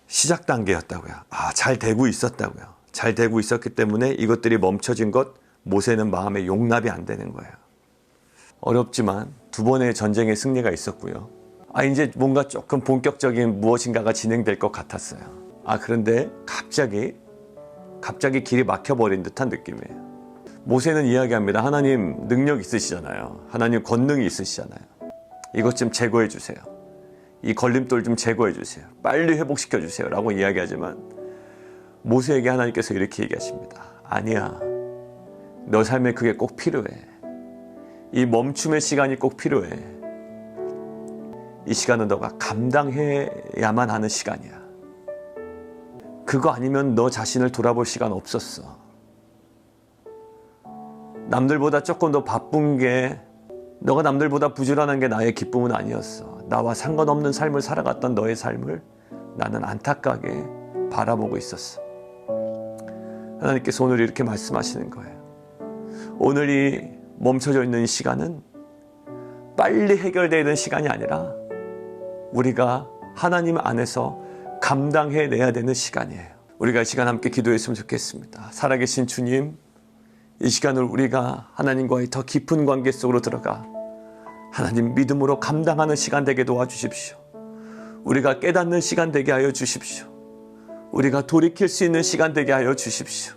시작 단계였다고요. 잘 되고 있었다고요. 잘 되고 있었기 때문에 이것들이 멈춰진 것, 모세는 마음에 용납이 안 되는 거예요. 어렵지만 두 번의 전쟁의 승리가 있었고요. 이제 뭔가 조금 본격적인 무엇인가가 진행될 것 같았어요. 그런데 갑자기 길이 막혀버린 듯한 느낌이에요. 모세는 이야기합니다. 하나님 능력 있으시잖아요. 하나님 권능이 있으시잖아요. 이것 좀 제거해 주세요. 이 걸림돌 좀 제거해 주세요. 빨리 회복시켜 주세요. 라고 이야기하지만 모세에게 하나님께서 이렇게 얘기하십니다. 아니야. 너 삶에 그게 꼭 필요해. 이 멈춤의 시간이 꼭 필요해. 이 시간은 너가 감당해야만 하는 시간이야. 그거 아니면 너 자신을 돌아볼 시간 없었어. 남들보다 조금 더 바쁜 게, 너가 남들보다 부지런한 게 나의 기쁨은 아니었어. 나와 상관없는 삶을 살아갔던 너의 삶을 나는 안타깝게 바라보고 있었어. 하나님께서 오늘 이렇게 말씀하시는 거예요. 오늘 이 멈춰져 있는 이 시간은 빨리 해결되어야 되는 시간이 아니라 우리가 하나님 안에서 감당해내야 되는 시간이에요. 우리가 이 시간 함께 기도했으면 좋겠습니다. 살아계신 주님, 이 시간을 우리가 하나님과의 더 깊은 관계 속으로 들어가 하나님 믿음으로 감당하는 시간 되게 도와주십시오. 우리가 깨닫는 시간 되게 하여 주십시오. 우리가 돌이킬 수 있는 시간 되게 하여 주십시오.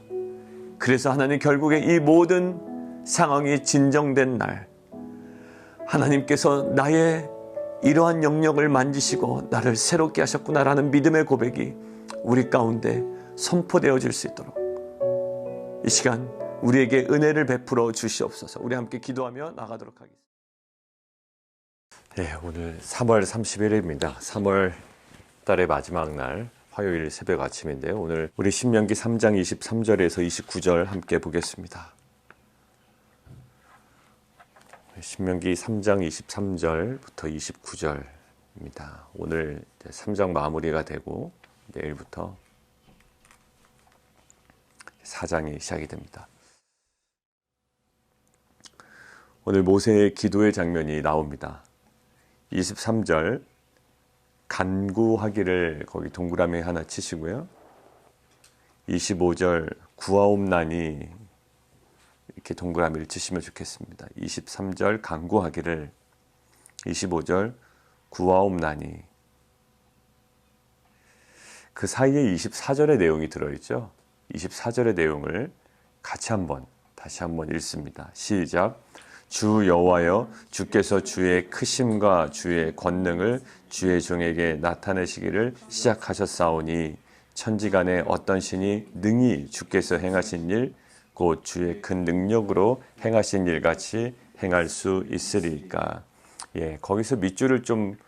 그래서 하나님 결국에 이 모든 상황이 진정된 날, 하나님께서 나의 이러한 영역을 만지시고 나를 새롭게 하셨구나라는 믿음의 고백이 우리 가운데 선포되어질 수 있도록 이 시간 우리에게 은혜를 베풀어 주시옵소서. 우리 함께 기도하며 나가도록 하겠습니다. 네, 오늘 3월 31일입니다. 3월 달의 마지막 날 화요일 새벽 아침인데요. 오늘 우리 신명기 3장 23절에서 29절 함께 보겠습니다. 신명기 3장 23절부터 29절입니다. 오늘 3장 마무리가 되고 내일부터 4장이 시작이 됩니다. 오늘 모세의 기도의 장면이 나옵니다. 23절 간구하기를 거기 동그라미 하나 치시고요. 25절 구하옵나니 이렇게 동그라미를 치시면 좋겠습니다. 23절 간구하기를, 25절 구하옵나니. 그 사이에 24절의 내용이 들어있죠. 24절의 내용을 다시 한번 읽습니다. 시작. 주 여호와여, 주께서 주의 크심과 주의 권능을 주의 종에게 나타내시기를 시작하셨사오니 천지간에 어떤 신이 능히 주께서 행하신 일 곧 주의 큰 능력으로 행하신 일 같이 행할 수 있으리까. 거기서 밑줄을 좀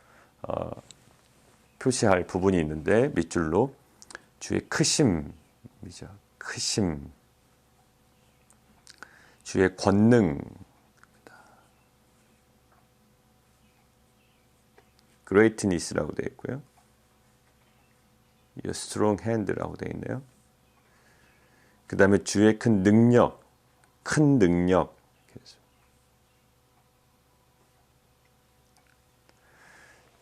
표시할 부분이 있는데 밑줄로 주의 크심이죠. 크심, 주의 권능, greatness라고 되어 있고요. Your strong hand라고 되어 있네요. 그 다음에 주의 큰 능력.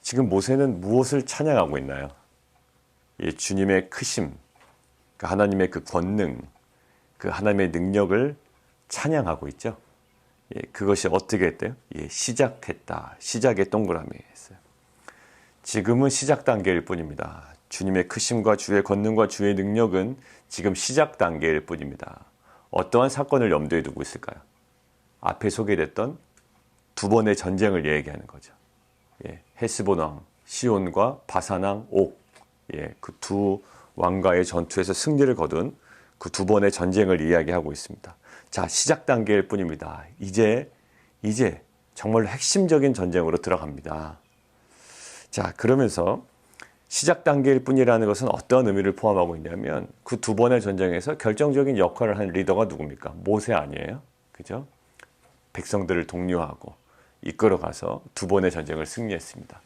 지금 모세는 무엇을 찬양하고 있나요? 주님의 크심, 하나님의 그 권능, 그 하나님의 능력을 찬양하고 있죠. 그것이 어떻게 했대요? 시작했다. 시작의 동그라미 했어요. 지금은 시작 단계일 뿐입니다. 주님의 크심과 주의 권능과 주의 능력은 지금 시작 단계일 뿐입니다. 어떠한 사건을 염두에 두고 있을까요? 앞에 소개됐던 두 번의 전쟁을 얘기하는 거죠. 헤스본 왕 시온과 바산 왕 옥, 그 두 왕과의 전투에서 승리를 거둔 그 두 번의 전쟁을 이야기하고 있습니다. 자, 시작 단계일 뿐입니다. 이제 정말 핵심적인 전쟁으로 들어갑니다. 자, 그러면서 시작 단계일 뿐이라는 것은 어떤 의미를 포함하고 있냐면 그 두 번의 전쟁에서 결정적인 역할을 한 리더가 누굽니까? 모세 아니에요? 그죠? 백성들을 독려하고 이끌어가서 두 번의 전쟁을 승리했습니다.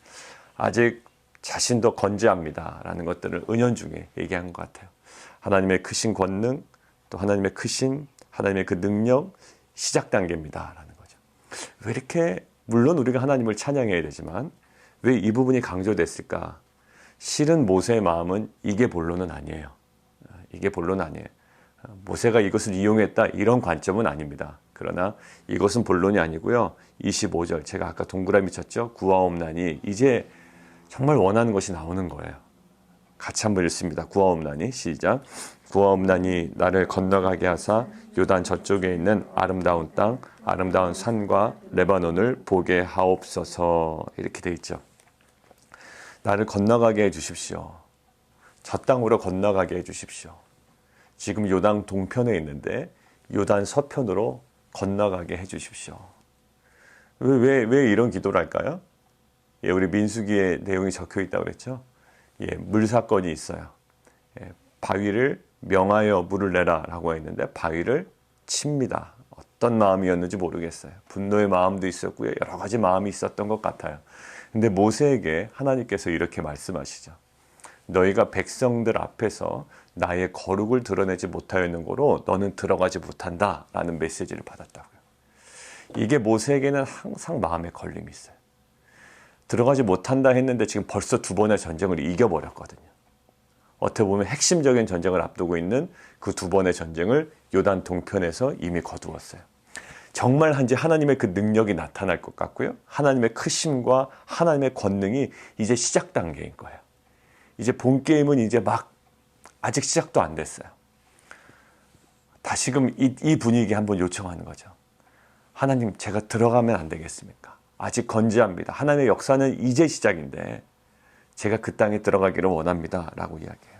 아직 자신도 건재합니다 라는 것들을 은연중에 얘기한 것 같아요. 하나님의 크신 권능, 또 하나님의 크신, 하나님의 그 능력, 시작 단계입니다 라는 거죠. 왜 이렇게, 물론 우리가 하나님을 찬양해야 되지만 왜 이 부분이 강조됐을까? 실은 모세의 마음은 이게 본론은 아니에요. 이게 본론은 아니에요. 모세가 이것을 이용했다 이런 관점은 아닙니다. 그러나 이것은 본론이 아니고요. 25절 제가 아까 동그라미 쳤죠. 구하옵나니 이제 정말 원하는 것이 나오는 거예요. 같이 한번 읽습니다. 구하옵나니 시작. 구하옵나니 나를 건너가게 하사 요단 저쪽에 있는 아름다운 땅 아름다운 산과 레바논을 보게 하옵소서. 이렇게 돼 있죠. 나를 건너가게 해주십시오. 저 땅으로 건너가게 해주십시오. 지금 요단 동편에 있는데 요단 서편으로 건너가게 해주십시오. 왜 이런 기도를 할까요? 예, 우리 민수기에 내용이 적혀 있다고 그랬죠. 예, 물 사건이 있어요. 예, 바위를 명하여 물을 내라 라고 했는데 바위를 칩니다. 어떤 마음이었는지 모르겠어요. 분노의 마음도 있었고요. 여러 가지 마음이 있었던 것 같아요. 근데 모세에게 하나님께서 이렇게 말씀하시죠. 너희가 백성들 앞에서 나의 거룩을 드러내지 못하였는 거로 너는 들어가지 못한다 라는 메시지를 받았다고요. 이게 모세에게는 항상 마음에 걸림이 있어요. 들어가지 못한다 했는데 지금 벌써 2번의 전쟁을 이겨버렸거든요. 어떻게 보면 핵심적인 전쟁을 앞두고 있는 그 2번의 전쟁을 요단 동편에서 이미 거두었어요. 정말 한지 하나님의 그 능력이 나타날 것 같고요. 하나님의 크심과 하나님의 권능이 이제 시작 단계인 거예요. 이제 본 게임은 이제 막 아직 시작도 안 됐어요. 다시금 이 분위기 한번 요청하는 거죠. 하나님 제가 들어가면 안 되겠습니까? 아직 건재합니다. 하나님의 역사는 이제 시작인데 제가 그 땅에 들어가기를 원합니다. 라고 이야기해요.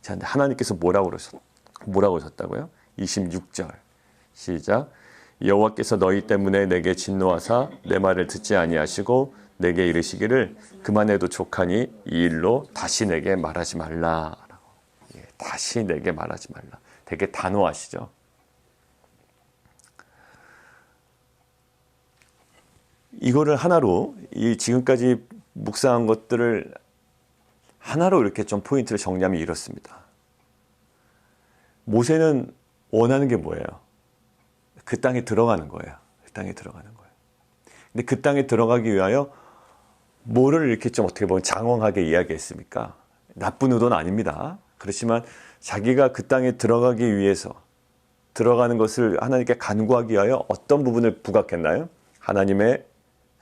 자, 근데 하나님께서 뭐라고 하셨다고요? 26절 시작. 여호와께서 너희 때문에 내게 진노하사 내 말을 듣지 아니하시고 내게 이르시기를 그만해도 족하니 이 일로 다시 내게 말하지 말라라고. 예, 다시 내게 말하지 말라. 되게 단호하시죠. 이거를 하나로 이 지금까지 묵상한 것들을 하나로 이렇게 좀 포인트를 정리하면 이렇습니다. 모세는 원하는 게 뭐예요? 그 땅에 들어가는 거예요. 그 땅에 들어가는 거예요. 근데 그 땅에 들어가기 위하여 뭐를 이렇게 좀 어떻게 보면 장황하게 이야기했습니까? 나쁜 의도는 아닙니다. 그렇지만 자기가 그 땅에 들어가기 위해서 들어가는 것을 하나님께 간구하기 위하여 어떤 부분을 부각했나요? 하나님의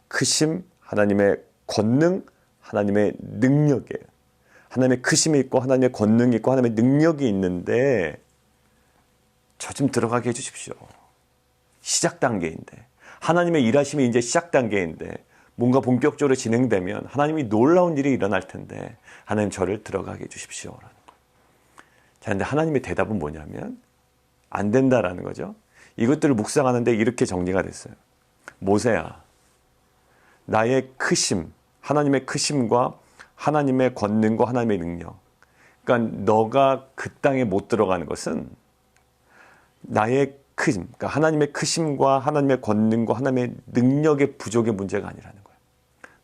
크심, 하나님의 권능, 하나님의 능력이에요. 하나님의 크심이 있고 하나님의 권능이 있고 하나님의 능력이 있는데 저 좀 들어가게 해주십시오. 시작 단계인데 하나님의 일하심이 이제 시작 단계인데 뭔가 본격적으로 진행되면 하나님이 놀라운 일이 일어날 텐데 하나님 저를 들어가게 해주십시오. 자, 근데 하나님의 대답은 뭐냐면 안 된다라는 거죠. 이것들을 묵상하는데 이렇게 정리가 됐어요. 모세야, 나의 크심, 하나님의 크심과 하나님의 권능과 하나님의 능력. 그러니까 너가 그 땅에 못 들어가는 것은 나의 크심, 그러니까 하나님의 크심과 하나님의 권능과 하나님의 능력의 부족의 문제가 아니라는 거예요.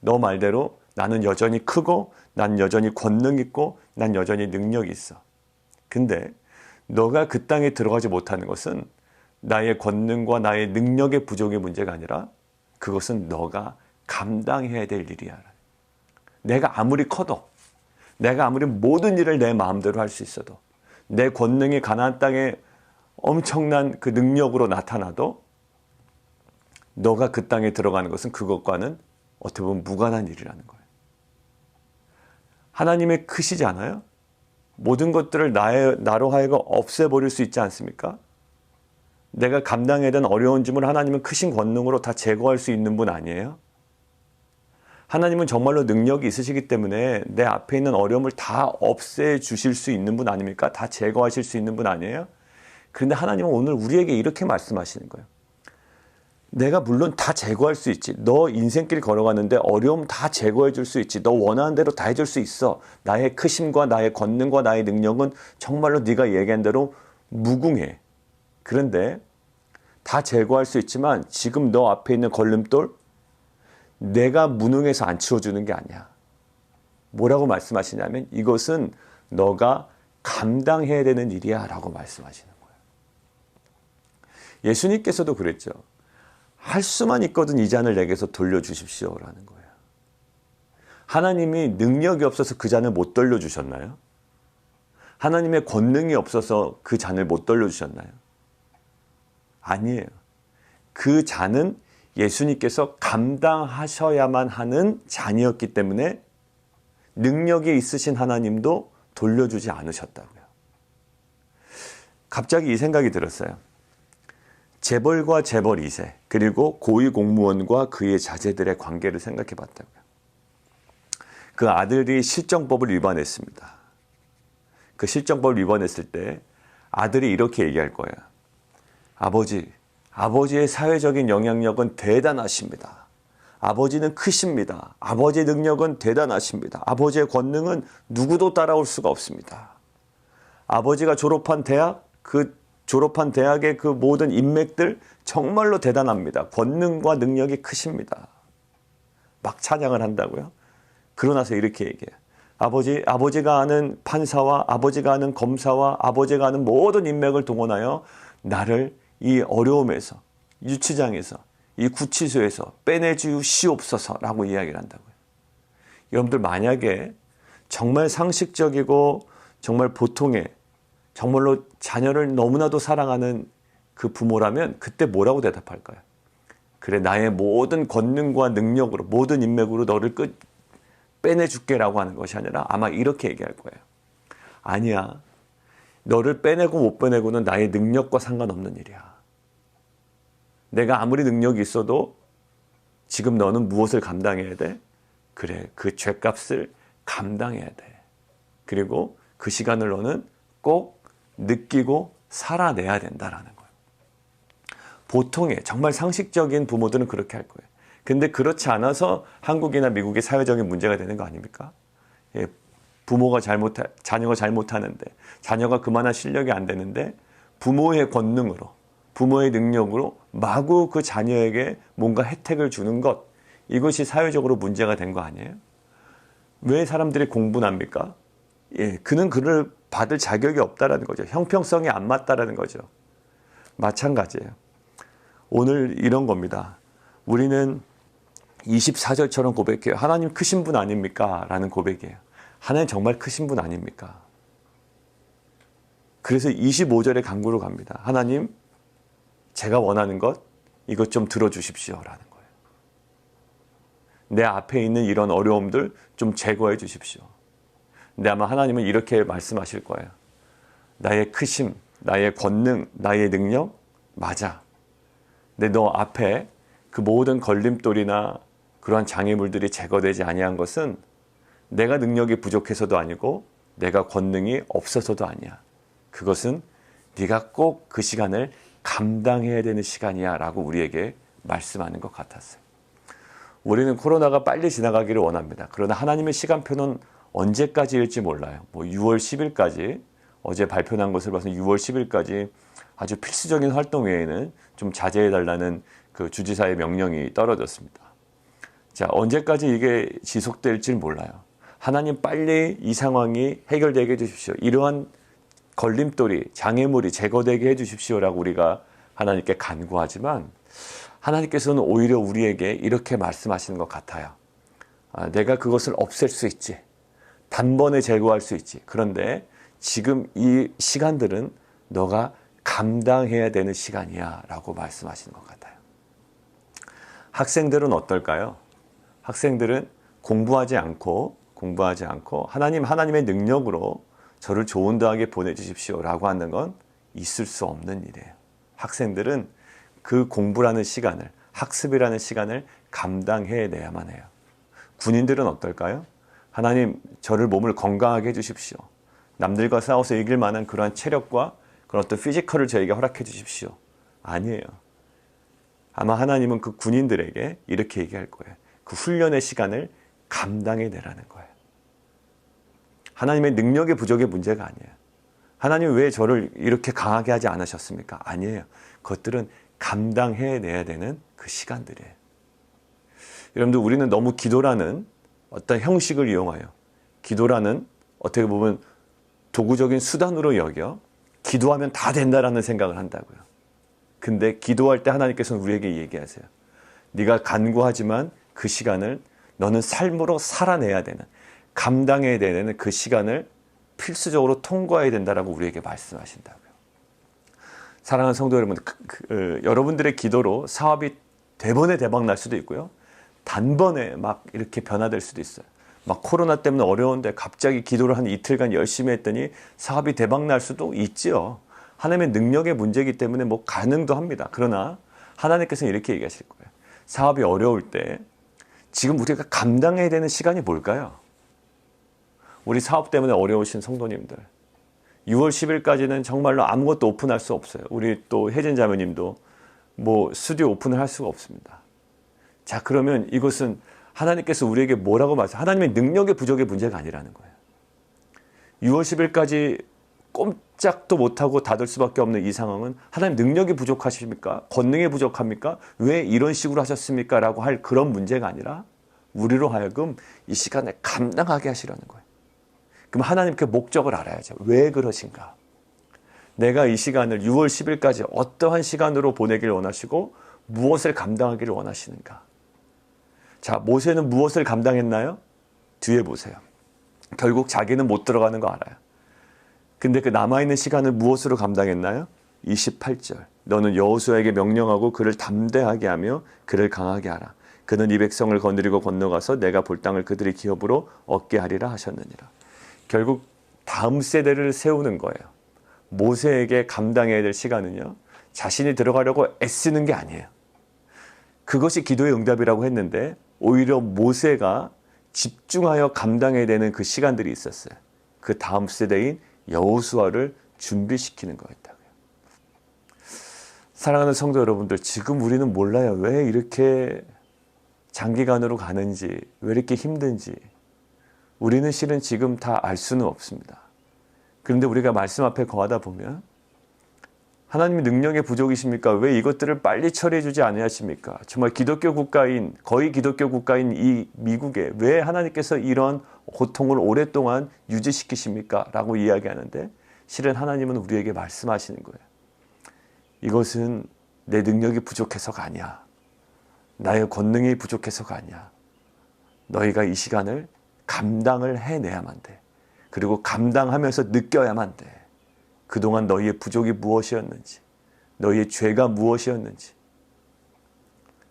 너 말대로 나는 여전히 크고 난 여전히 권능 있고 난 여전히 능력이 있어. 근데 너가 그 땅에 들어가지 못하는 것은 나의 권능과 나의 능력의 부족의 문제가 아니라 그것은 너가 감당해야 될 일이야. 내가 아무리 커도 내가 아무리 모든 일을 내 마음대로 할 수 있어도 내 권능이 가나안 땅에 엄청난 그 능력으로 나타나도 너가 그 땅에 들어가는 것은 그것과는 어떻게 보면 무관한 일이라는 거예요. 하나님의 크시잖아요. 모든 것들을 나로 하여금 없애버릴 수 있지 않습니까? 내가 감당해야 되는 어려운 짐을 하나님은 크신 권능으로 다 제거할 수 있는 분 아니에요? 하나님은 정말로 능력이 있으시기 때문에 내 앞에 있는 어려움을 다 없애주실 수 있는 분 아닙니까? 다 제거하실 수 있는 분 아니에요? 그런데 하나님은 오늘 우리에게 이렇게 말씀하시는 거예요. 내가 물론 다 제거할 수 있지. 너 인생길 걸어가는데 어려움 다 제거해 줄 수 있지. 너 원하는 대로 다 해줄 수 있어. 나의 크심과 나의 권능과 나의 능력은 정말로 네가 얘기한 대로 무궁해. 그런데 다 제거할 수 있지만 지금 너 앞에 있는 걸림돌 내가 무능해서 안 치워주는 게 아니야. 뭐라고 말씀하시냐면 이것은 너가 감당해야 되는 일이야 라고 말씀하시는 거예요. 예수님께서도 그랬죠. 할 수만 있거든 이 잔을 내게서 돌려주십시오 라는 거예요. 하나님이 능력이 없어서 그 잔을 못 돌려주셨나요? 하나님의 권능이 없어서 그 잔을 못 돌려주셨나요? 아니에요. 그 잔은 예수님께서 감당하셔야만 하는 잔이었기 때문에 능력이 있으신 하나님도 돌려주지 않으셨다고요. 갑자기 이 생각이 들었어요. 재벌과 재벌 2세 그리고 고위 공무원과 그의 자제들의 관계를 생각해 봤다고요. 그 아들이 실정법을 위반했습니다. 그 실정법을 위반했을 때 아들이 이렇게 얘기할 거예요. 아버지의 사회적인 영향력은 대단하십니다. 아버지는 크십니다. 아버지의 능력은 대단하십니다. 아버지의 권능은 누구도 따라올 수가 없습니다. 아버지가 졸업한 대학의 그 모든 인맥들 정말로 대단합니다. 권능과 능력이 크십니다. 막 찬양을 한다고요. 그러고 나서 이렇게 얘기해요. 아버지가 아는 판사와 아버지가 아는 검사와 아버지가 아는 모든 인맥을 동원하여 나를 이 어려움에서, 유치장에서, 이 구치소에서 빼내주시옵소서라고 이야기를 한다고요. 여러분들 만약에 정말 상식적이고 정말 보통의 정말로 자녀를 너무나도 사랑하는 그 부모라면 그때 뭐라고 대답할까요? 그래, 나의 모든 권능과 능력으로 모든 인맥으로 너를 빼내줄게라고 하는 것이 아니라 아마 이렇게 얘기할 거예요. 아니야. 너를 빼내고 못 빼내고는 나의 능력과 상관없는 일이야. 내가 아무리 능력이 있어도 지금 너는 무엇을 감당해야 돼? 그래, 그 죄값을 감당해야 돼. 그리고 그 시간을 너는 꼭 느끼고 살아내야 된다라는 거예요. 보통의 정말 상식적인 부모들은 그렇게 할 거예요. 근데 그렇지 않아서 한국이나 미국의 사회적인 문제가 되는 거 아닙니까? 예, 자녀가 잘못하는데, 자녀가 그만한 실력이 안 되는데 부모의 권능으로, 부모의 능력으로 마구 그 자녀에게 뭔가 혜택을 주는 것, 이것이 사회적으로 문제가 된 거 아니에요? 왜 사람들이 공부는 합니까? 예, 그는 그를 받을 자격이 없다라는 거죠. 형평성이 안 맞다라는 거죠. 마찬가지예요. 오늘 이런 겁니다. 우리는 24절처럼 고백해요. 하나님 크신 분 아닙니까? 라는 고백이에요. 하나님 정말 크신 분 아닙니까? 그래서 25절에 간구로 갑니다. 하나님, 제가 원하는 것, 이것 좀 들어주십시오. 라는 거예요. 내 앞에 있는 이런 어려움들 좀 제거해 주십시오. 근데 아마 하나님은 이렇게 말씀하실 거예요. 나의 크심, 나의 권능, 나의 능력, 맞아. 근데 너 앞에 그 모든 걸림돌이나 그러한 장애물들이 제거되지 아니한 것은 내가 능력이 부족해서도 아니고 내가 권능이 없어서도 아니야. 그것은 네가 꼭 그 시간을 감당해야 되는 시간이야 라고 우리에게 말씀하는 것 같았어요. 우리는 코로나가 빨리 지나가기를 원합니다. 그러나 하나님의 시간표는 언제까지일지 몰라요. 6월 10일까지 어제 발표난 것을 봐서 6월 10일까지 아주 필수적인 활동 외에는 좀 자제해달라는 그 주지사의 명령이 떨어졌습니다. 자, 언제까지 이게 지속될지 몰라요. 하나님 빨리 이 상황이 해결되게 해주십시오. 이러한 걸림돌이, 장애물이 제거되게 해주십시오라고 우리가 하나님께 간구하지만 하나님께서는 오히려 우리에게 이렇게 말씀하시는 것 같아요. 내가 그것을 없앨 수 있지. 단번에 제거할 수 있지. 그런데 지금 이 시간들은 너가 감당해야 되는 시간이야 라고 말씀하시는 것 같아요. 학생들은 어떨까요? 학생들은 공부하지 않고 하나님의 능력으로 저를 좋은 대학에 보내주십시오 라고 하는 건 있을 수 없는 일이에요. 학생들은 그 공부라는 시간을, 학습이라는 시간을 감당해내야만 해요. 군인들은 어떨까요? 하나님, 저를 몸을 건강하게 해주십시오. 남들과 싸워서 이길 만한 그러한 체력과 그런 어떤 피지컬을 저에게 허락해 주십시오. 아니에요. 아마 하나님은 그 군인들에게 이렇게 얘기할 거예요. 그 훈련의 시간을 감당해내라는 거예요. 하나님의 능력의 부족의 문제가 아니에요. 하나님 왜 저를 이렇게 강하게 하지 않으셨습니까? 아니에요. 그것들은 감당해내야 되는 그 시간들이에요. 여러분들, 우리는 너무 기도라는 어떤 형식을 이용하여 기도라는 어떻게 보면 도구적인 수단으로 여겨 기도하면 다 된다라는 생각을 한다고요. 근데 기도할 때 하나님께서는 우리에게 얘기하세요. 네가 간구하지만 그 시간을 너는 삶으로 살아내야 되는, 감당해야 되는 그 시간을 필수적으로 통과해야 된다라고 우리에게 말씀하신다고요. 사랑하는 성도 여러분, 여러분들의 기도로 사업이 대번에 대박 날 수도 있고요. 단번에 막 이렇게 변화될 수도 있어요. 막 코로나 때문에 어려운데 갑자기 기도를 한 이틀간 열심히 했더니 사업이 대박 날 수도 있지요. 하나님의 능력의 문제이기 때문에 뭐 가능도 합니다. 그러나 하나님께서는 이렇게 얘기하실 거예요. 사업이 어려울 때 지금 우리가 감당해야 되는 시간이 뭘까요? 우리 사업 때문에 어려우신 성도님들, 6월 10일까지는 정말로 아무것도 오픈할 수 없어요. 우리 또 혜진 자매님도 뭐 스튜디오 오픈을 할 수가 없습니다. 자, 그러면 이것은 하나님께서 우리에게 뭐라고 말씀하세요? 하나님의 능력의 부족의 문제가 아니라는 거예요. 6월 10일까지 꼼짝도 못하고 닫을 수밖에 없는 이 상황은 하나님 능력이 부족하십니까? 권능이 부족합니까? 왜 이런 식으로 하셨습니까? 라고 할 그런 문제가 아니라 우리로 하여금 이 시간에 감당하게 하시라는 거예요. 그럼 하나님께 목적을 알아야죠. 왜 그러신가? 내가 이 시간을 6월 10일까지 어떠한 시간으로 보내기를 원하시고 무엇을 감당하기를 원하시는가? 자, 모세는 무엇을 감당했나요? 뒤에 보세요. 결국 자기는 못 들어가는 거 알아요. 근데 그 남아있는 시간을 무엇으로 감당했나요? 28절. 너는 여호수아에게 명령하고 그를 담대하게 하며 그를 강하게 하라. 그는 이 백성을 거느리고 건너가서 내가 볼 땅을 그들의 기업으로 얻게 하리라 하셨느니라. 결국 다음 세대를 세우는 거예요. 모세에게 감당해야 될 시간은요, 자신이 들어가려고 애쓰는 게 아니에요. 그것이 기도의 응답이라고 했는데 오히려 모세가 집중하여 감당해야 되는 그 시간들이 있었어요. 그 다음 세대인 여호수아를 준비시키는 거였다고요. 사랑하는 성도 여러분들, 지금 우리는 몰라요. 왜 이렇게 장기간으로 가는지, 왜 이렇게 힘든지. 우리는 실은 지금 다 알 수는 없습니다. 그런데 우리가 말씀 앞에 거하다 보면 하나님의 능력의 부족이십니까? 왜 이것들을 빨리 처리해 주지 아니하십니까? 정말 기독교 국가인, 거의 기독교 국가인 이 미국에 왜 하나님께서 이런 고통을 오랫동안 유지시키십니까? 라고 이야기하는데 실은 하나님은 우리에게 말씀하시는 거예요. 이것은 내 능력이 부족해서가 아니야. 나의 권능이 부족해서가 아니야. 너희가 이 시간을 감당을 해내야만 돼. 그리고 감당하면서 느껴야만 돼. 그동안 너희의 부족이 무엇이었는지, 너희의 죄가 무엇이었는지,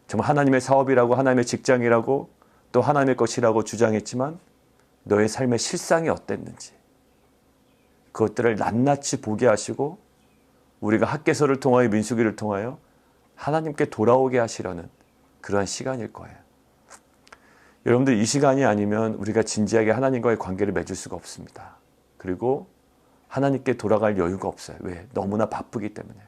정말 하나님의 사업이라고, 하나님의 직장이라고, 또 하나님의 것이라고 주장했지만 너의 삶의 실상이 어땠는지, 그것들을 낱낱이 보게 하시고 우리가 학개서를 통하여, 민수기를 통하여 하나님께 돌아오게 하시려는 그러한 시간일 거예요. 여러분들, 이 시간이 아니면 우리가 진지하게 하나님과의 관계를 맺을 수가 없습니다. 그리고 하나님께 돌아갈 여유가 없어요. 왜? 너무나 바쁘기 때문에.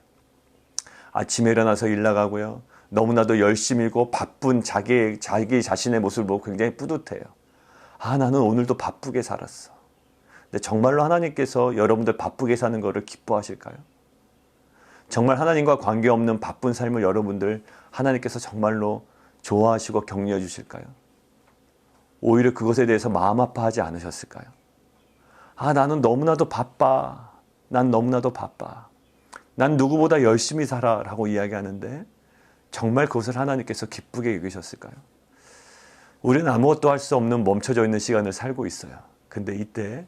아침에 일어나서 일 나가고요. 너무나도 열심히고 바쁜 자기 자신의 모습을 보고 굉장히 뿌듯해요. 아, 나는 오늘도 바쁘게 살았어. 근데 정말로 하나님께서 여러분들 바쁘게 사는 거를 기뻐하실까요? 정말 하나님과 관계없는 바쁜 삶을 여러분들 하나님께서 정말로 좋아하시고 격려해 주실까요? 오히려 그것에 대해서 마음 아파하지 않으셨을까요? 아, 나는 너무나도 바빠. 난 너무나도 바빠. 난 누구보다 열심히 살아 라고 이야기하는데 정말 그것을 하나님께서 기쁘게 여기셨을까요? 우리는 아무것도 할 수 없는 멈춰져 있는 시간을 살고 있어요. 근데 이때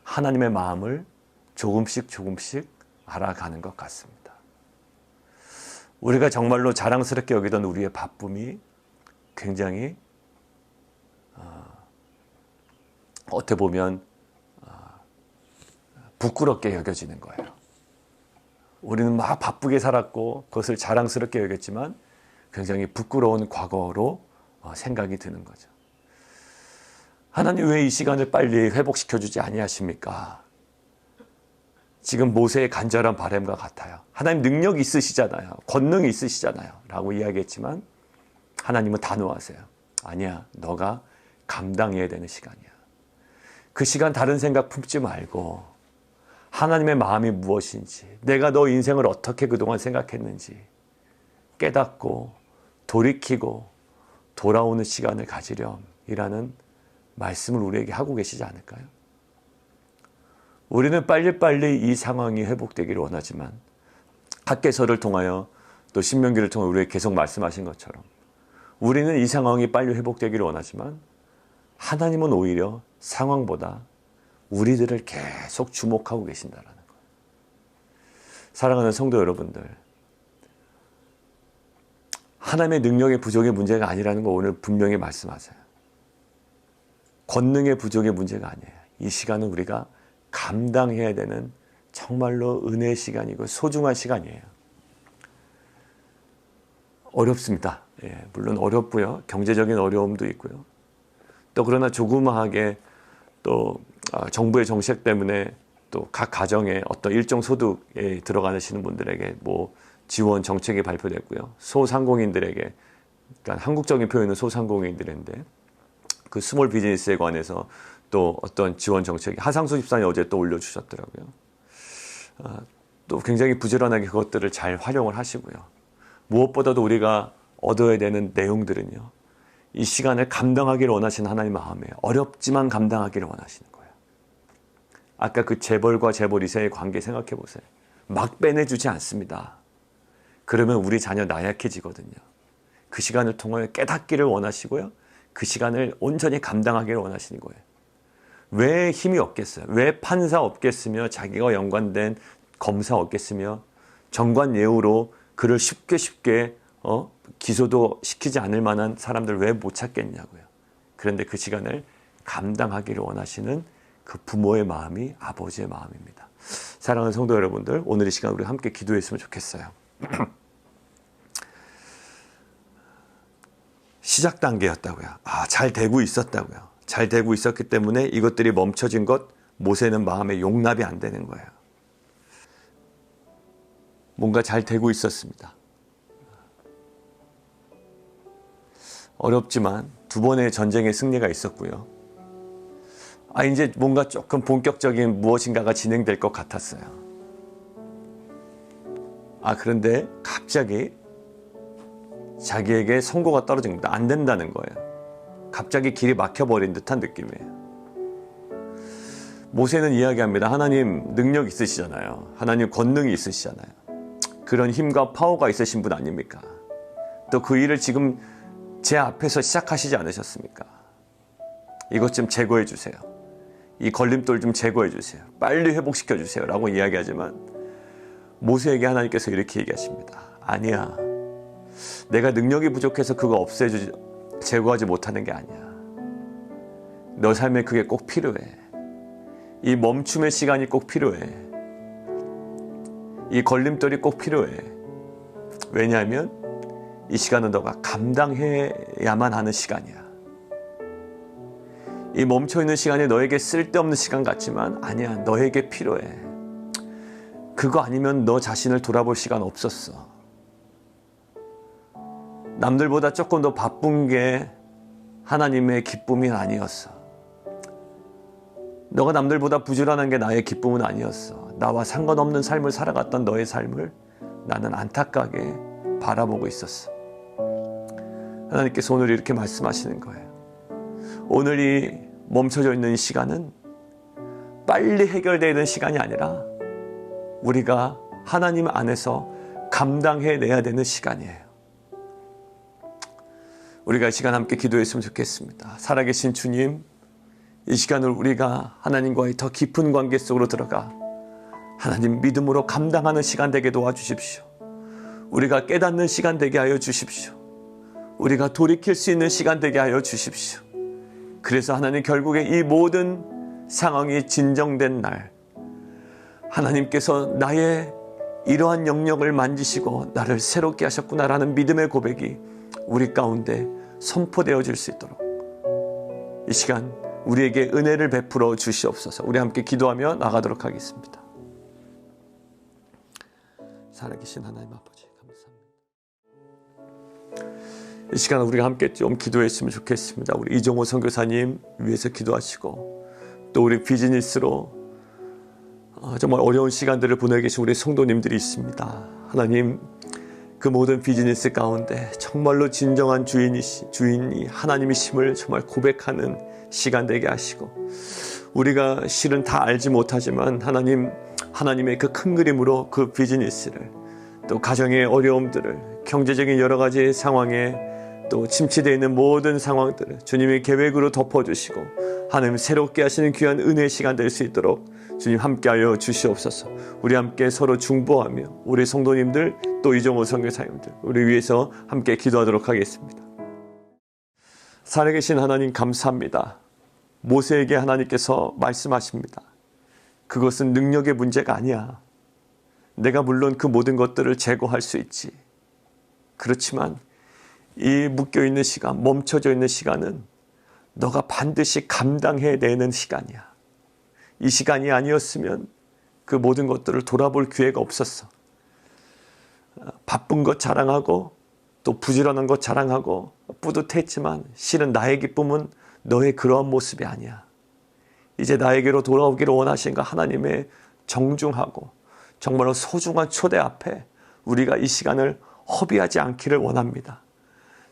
하나님의 마음을 조금씩 알아가는 것 같습니다. 우리가 정말로 자랑스럽게 여기던 우리의 바쁨이 굉장히 어떻게 보면 부끄럽게 여겨지는 거예요. 우리는 막 바쁘게 살았고 그것을 자랑스럽게 여겼지만 굉장히 부끄러운 과거로 생각이 드는 거죠. 하나님 왜 이 시간을 빨리 회복시켜주지 아니하십니까? 지금 모세의 간절한 바람과 같아요. 하나님 능력이 있으시잖아요. 권능이 있으시잖아요. 라고 이야기했지만 하나님은 단호하세요. 아니야, 너가 감당해야 되는 시간이야. 그 시간 다른 생각 품지 말고 하나님의 마음이 무엇인지, 내가 너 인생을 어떻게 그동안 생각했는지 깨닫고 돌이키고 돌아오는 시간을 가지렴이라는 말씀을 우리에게 하고 계시지 않을까요? 우리는 빨리빨리 이 상황이 회복되기를 원하지만 학개서를 통하여 또 신명기를 통해 우리에게 계속 말씀하신 것처럼 우리는 이 상황이 빨리 회복되기를 원하지만 하나님은 오히려 상황보다 우리들을 계속 주목하고 계신다라는 거예요. 사랑하는 성도 여러분들, 하나님의 능력의 부족의 문제가 아니라는 거 오늘 분명히 말씀하세요. 권능의 부족의 문제가 아니에요. 이 시간은 우리가 감당해야 되는 정말로 은혜의 시간이고 소중한 시간이에요. 어렵습니다. 예, 물론 어렵고요. 경제적인 어려움도 있고요. 또 그러나 조그마하게 또 정부의 정책 때문에 또 각 가정에 어떤 일정 소득에 들어가시는 분들에게 뭐 지원 정책이 발표됐고요. 소상공인들에게, 그러니까 한국적인 표현은 소상공인들인데 그 스몰 비즈니스에 관해서 또 어떤 지원 정책이 하상수 집사님 어제 또 올려주셨더라고요. 또 굉장히 부지런하게 그것들을 잘 활용을 하시고요. 무엇보다도 우리가 얻어야 되는 내용들은요, 이 시간을 감당하기를 원하시는 하나님 마음에 어렵지만 감당하기를 원하시는 거예요. 아까 그 재벌과 재벌 2세의 관계 생각해 보세요. 막 빼내주지 않습니다. 그러면 우리 자녀 나약해지거든요. 그 시간을 통해 깨닫기를 원하시고요. 그 시간을 온전히 감당하기를 원하시는 거예요. 왜 힘이 없겠어요? 왜 판사 없겠으며 자기가 연관된 검사 없겠으며 정관 예우로 그를 쉽게 기소도 시키지 않을 만한 사람들 왜 못 찾겠냐고요. 그런데 그 시간을 감당하기를 원하시는 그 부모의 마음이 아버지의 마음입니다. 사랑하는 성도 여러분들, 오늘 이 시간 우리 함께 기도했으면 좋겠어요. 시작 단계였다고요. 잘 되고 있었다고요. 잘 되고 있었기 때문에 이것들이 멈춰진 것, 모세는 마음에 용납이 안 되는 거예요. 뭔가 잘 되고 있었습니다. 어렵지만 두 번의 전쟁의 승리가 있었고요. 이제 뭔가 조금 본격적인 무엇인가가 진행될 것 같았어요. 그런데 갑자기 자기에게 선고가 떨어진 겁니다. 안 된다는 거예요. 갑자기 길이 막혀버린 듯한 느낌이에요. 모세는 이야기합니다. 하나님 능력 있으시잖아요. 하나님 권능이 있으시잖아요. 그런 힘과 파워가 있으신 분 아닙니까? 또 그 일을 지금 제 앞에서 시작하시지 않으셨습니까? 이것 좀 제거해 주세요. 이 걸림돌 좀 제거해 주세요. 빨리 회복시켜 주세요. 라고 이야기하지만 모세에게 하나님께서 이렇게 얘기하십니다. 아니야. 내가 능력이 부족해서 그거 제거하지 못하는 게 아니야. 너 삶에 그게 꼭 필요해. 이 멈춤의 시간이 꼭 필요해. 이 걸림돌이 꼭 필요해. 왜냐하면 이 시간은 너가 감당해야만 하는 시간이야. 이 멈춰있는 시간이 너에게 쓸데없는 시간 같지만 아니야. 너에게 필요해. 그거 아니면 너 자신을 돌아볼 시간 없었어. 남들보다 조금 더 바쁜 게 하나님의 기쁨이 아니었어. 너가 남들보다 부지런한 게 나의 기쁨은 아니었어. 나와 상관없는 삶을 살아갔던 너의 삶을 나는 안타깝게 바라보고 있었어. 하나님께서 오늘 이렇게 말씀하시는 거예요. 오늘 이 멈춰져 있는 시간은 빨리 해결되어야 되는 시간이 아니라 우리가 하나님 안에서 감당해내야 되는 시간이에요. 우리가 이 시간 함께 기도했으면 좋겠습니다. 살아계신 주님, 이 시간을 우리가 하나님과의 더 깊은 관계 속으로 들어가 하나님 믿음으로 감당하는 시간 되게 도와주십시오. 우리가 깨닫는 시간 되게 하여 주십시오. 우리가 돌이킬 수 있는 시간 되게 하여 주십시오. 그래서 하나님 결국에 이 모든 상황이 진정된 날 하나님께서 나의 이러한 영역을 만지시고 나를 새롭게 하셨구나라는 믿음의 고백이 우리 가운데 선포되어질 수 있도록 이 시간 우리에게 은혜를 베풀어 주시옵소서. 우리 함께 기도하며 나가도록 하겠습니다. 살아계신 하나님 아버지 감사합니다. 이 시간 우리가 함께 좀 기도했으면 좋겠습니다. 우리 이종호 선교사님 위해서 기도하시고 또 우리 비즈니스로 정말 어려운 시간들을 보내고 계신 우리 성도님들이 있습니다. 하나님 그 모든 비즈니스 가운데 정말로 진정한 주인이 하나님이심을 정말 고백하는 시간 되게 하시고 우리가 실은 다 알지 못하지만 하나님의 그 큰 그림으로 그 비즈니스를 또 가정의 어려움들을 경제적인 여러 가지 상황에 또 침체되어 있는 모든 상황들을 주님의 계획으로 덮어주시고 하나님 새롭게 하시는 귀한 은혜의 시간 될 수 있도록 주님 함께하여 주시옵소서. 우리 함께 서로 중보하며 우리 성도님들 또 이종호 선교사님들 우리 위해서 함께 기도하도록 하겠습니다. 살아계신 하나님 감사합니다. 모세에게 하나님께서 말씀하십니다. 그것은 능력의 문제가 아니야. 내가 물론 그 모든 것들을 제거할 수 있지. 그렇지만 이 묶여있는 시간, 멈춰져 있는 시간은 너가 반드시 감당해내는 시간이야. 이 시간이 아니었으면 그 모든 것들을 돌아볼 기회가 없었어. 바쁜 것 자랑하고 또 부지런한 것 자랑하고 뿌듯했지만 실은 나의 기쁨은 너의 그러한 모습이 아니야. 이제 나에게로 돌아오기를 원하신가 하나님의 정중하고 정말로 소중한 초대 앞에 우리가 이 시간을 허비하지 않기를 원합니다.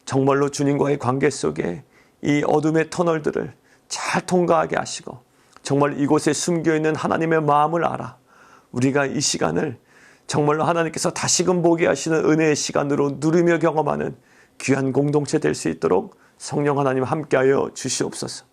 정말로 주님과의 관계 속에 이 어둠의 터널들을 잘 통과하게 하시고 정말 이곳에 숨겨있는 하나님의 마음을 알아 우리가 이 시간을 정말로 하나님께서 다시금 보게 하시는 은혜의 시간으로 누리며 경험하는 귀한 공동체 될 수 있도록 성령 하나님 함께하여 주시옵소서.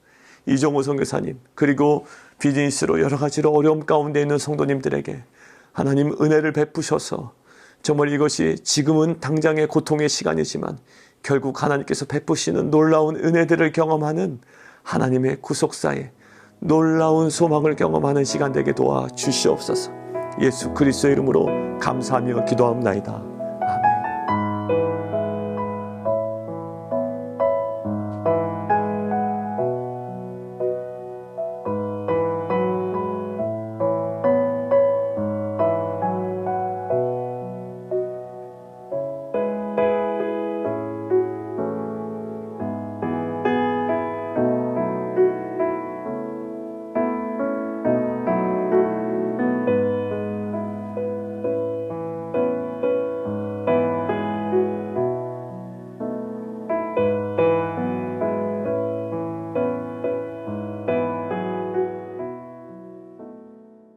이종호 선교사님 그리고 비즈니스로 여러 가지로 어려움 가운데 있는 성도님들에게 하나님 은혜를 베푸셔서 정말 이것이 지금은 당장의 고통의 시간이지만 결국 하나님께서 베푸시는 놀라운 은혜들을 경험하는 하나님의 구속사의 놀라운 소망을 경험하는 시간 되게 도와 주시옵소서. 예수 그리스도의 이름으로 감사하며 기도하옵나이다.